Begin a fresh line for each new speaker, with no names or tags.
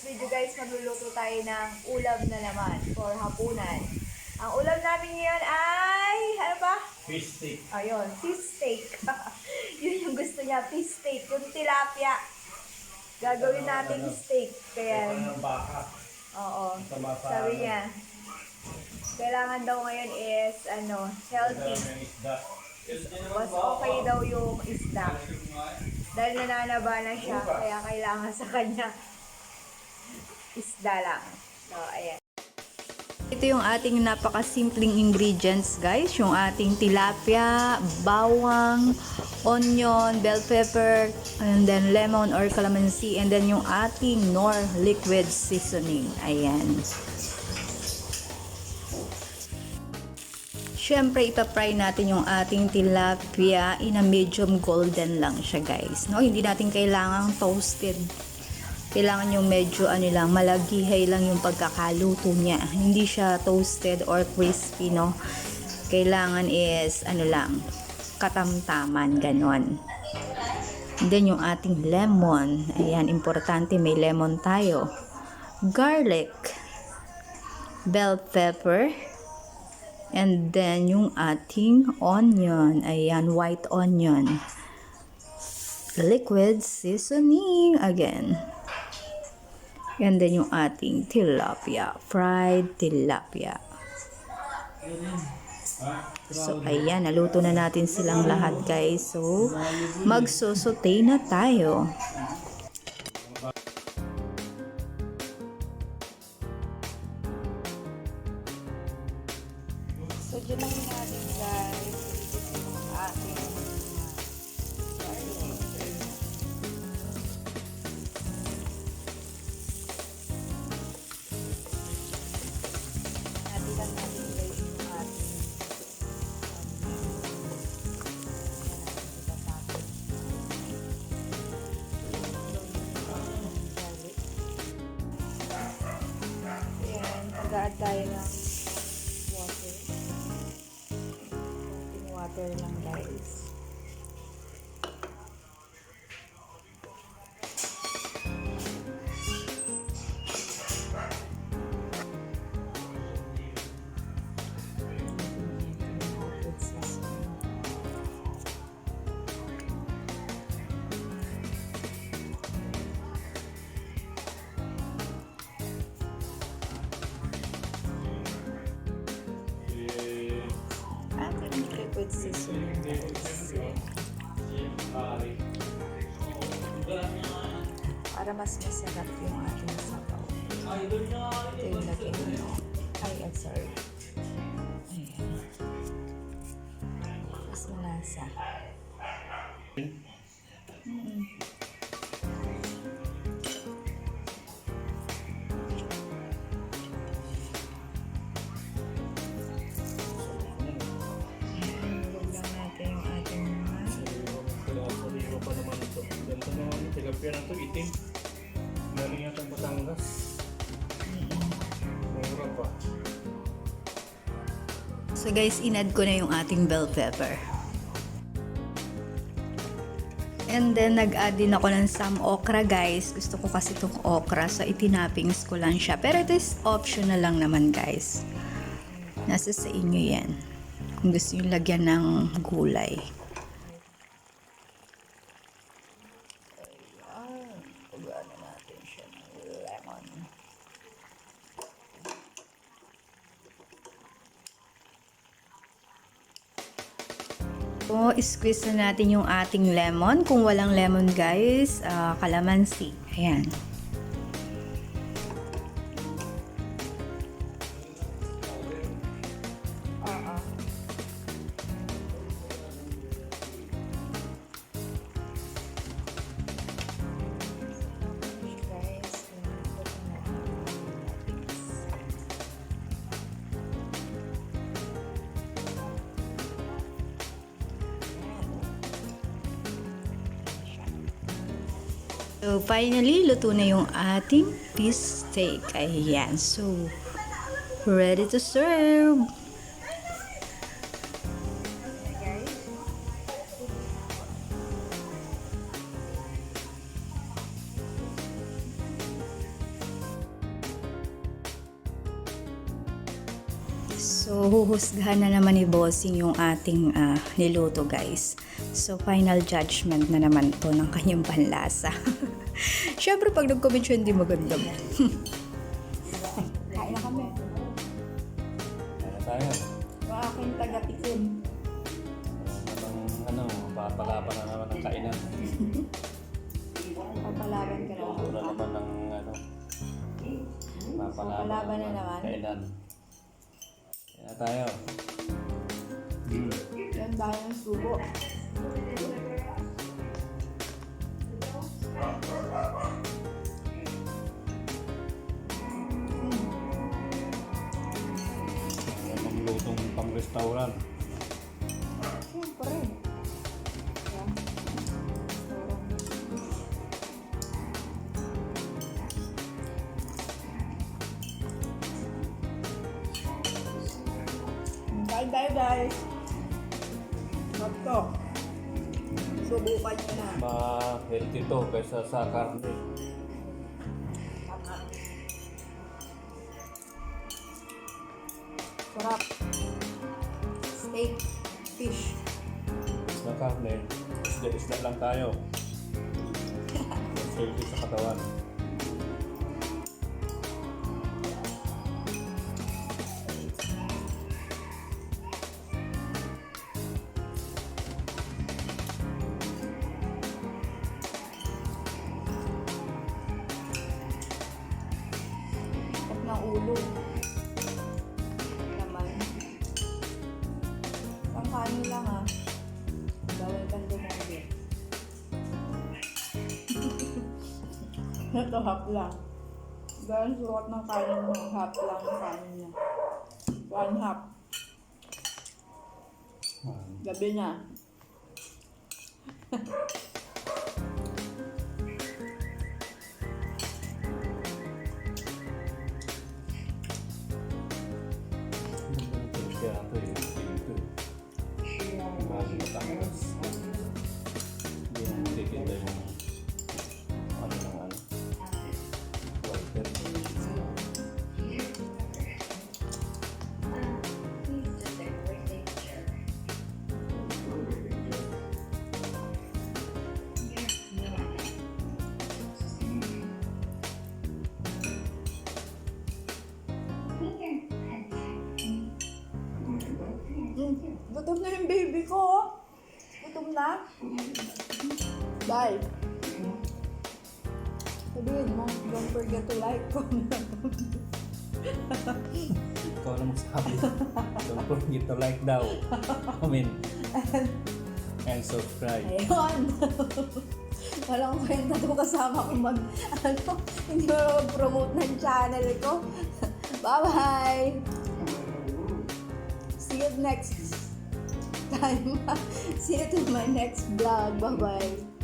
video guys, magluluto tayo ng ulam na naman for hapunan. Ang ulam namin ngayon ay, ano ba?
Fish stick.
Ayun, fish steak. Yun yung gusto niya, fish steak. Yung tilapia. Gagawin natin steak. Kaya,
Ng baka.
oo. Sabi niya, kailangan daw ngayon is, healthy. Mas okay daw yung isda. Dahil nananaba na siya, kaya kailangan sa kanya isda lang. So, ayan. Ito yung ating napakasimpleng ingredients, guys. Yung ating tilapia, bawang, onion, bell pepper, and then lemon or calamansi, and then yung ating Knorr liquid seasoning. Ayan. Siyempre, ipapry natin yung ating tilapia in a medium golden lang siya, guys. No, hindi natin kailangang toasted. Kailangan yung medyo lang, malagihay lang yung pagkakaluto niya. Hindi siya toasted or crispy, no. Kailangan is lang, katamtaman, ganon. And then yung ating lemon. Ayan, importante may lemon tayo. Garlic, bell pepper, and then yung ating onion. Ayan, white onion. Liquid seasoning again. And then yung ating tilapia, fried tilapia. So ayan, naluto na natin silang lahat, guys. So magsosote na tayo. So dyan lang natin, guys, yung ating mag-add tayo ng water. Konting water lang, guys. Liquid seasoning, guys. Para mas masarap yung ating sabaw. Ito yung lagay nyo. Ay, I'm sorry. Ayan. Mas malasa.
Tilapia na to, itim. Galing yata ang Batangas. Mura pa.
So guys, in-add ko na yung ating bell pepper. And then, nag-add din ako ng some okra, guys. Gusto ko kasi itong okra, so itinapings ko lang siya. Pero ito is optional lang naman, guys. Nasa sa inyo yan. Kung gusto nyo lagyan ng gulay. Pagano natin siya ng lemon. So, squeeze na natin yung ating lemon. Kung walang lemon, guys, calamansi. Ayan. So, finally, luto na yung ating fish steak. Ayan. So, ready to serve. So, huhusgahan na naman ni Bossing yung ating niluto, guys. So, final judgment na naman to ng kanyang panlasa. Siyempre, pag nag-comment siya, hindi maganda. Kain na kami.
Kaya na tayo.
Yung aking taga-tikim.
Papalaban na naman ng kainan.
Papalaban ka naman.
Wala naman ng
Papalaban na naman.
Kainan. Kaya na tayo.
Yan tayo ng subo.
Ang lutong pang-restaurant.
Siyempre. Yan. Kain tayo, guys. Ito. Subukan nyo na.
Ma-healthy to kaysa sa karne.
Tama. Sarap. Steak. Fish.
Sa karne, isda lang tayo. Healthy sa katawan.
Ng ulo. Naman. Pangkanin lang ha. Bawal kang dumali. Ito half lang. Dahil sukat ng kanin mo, half lang ang kanin niya. 1/2. Gabi na.
Kaya ito ito. Mahal matakas. Hindi mo titinda yung whiter.
Gutom na yung baby ko. Gutom na. Bye. Sabihin mo, don't forget to like, comment.
Ikaw na magsabi. Don't forget to like daw. Comment. And subscribe.
Ayun. Walang kwenta to kasama ko hindi mo mag-promote ng channel ko. Bye-bye. See you next time. See you to my next vlog. Bye-bye.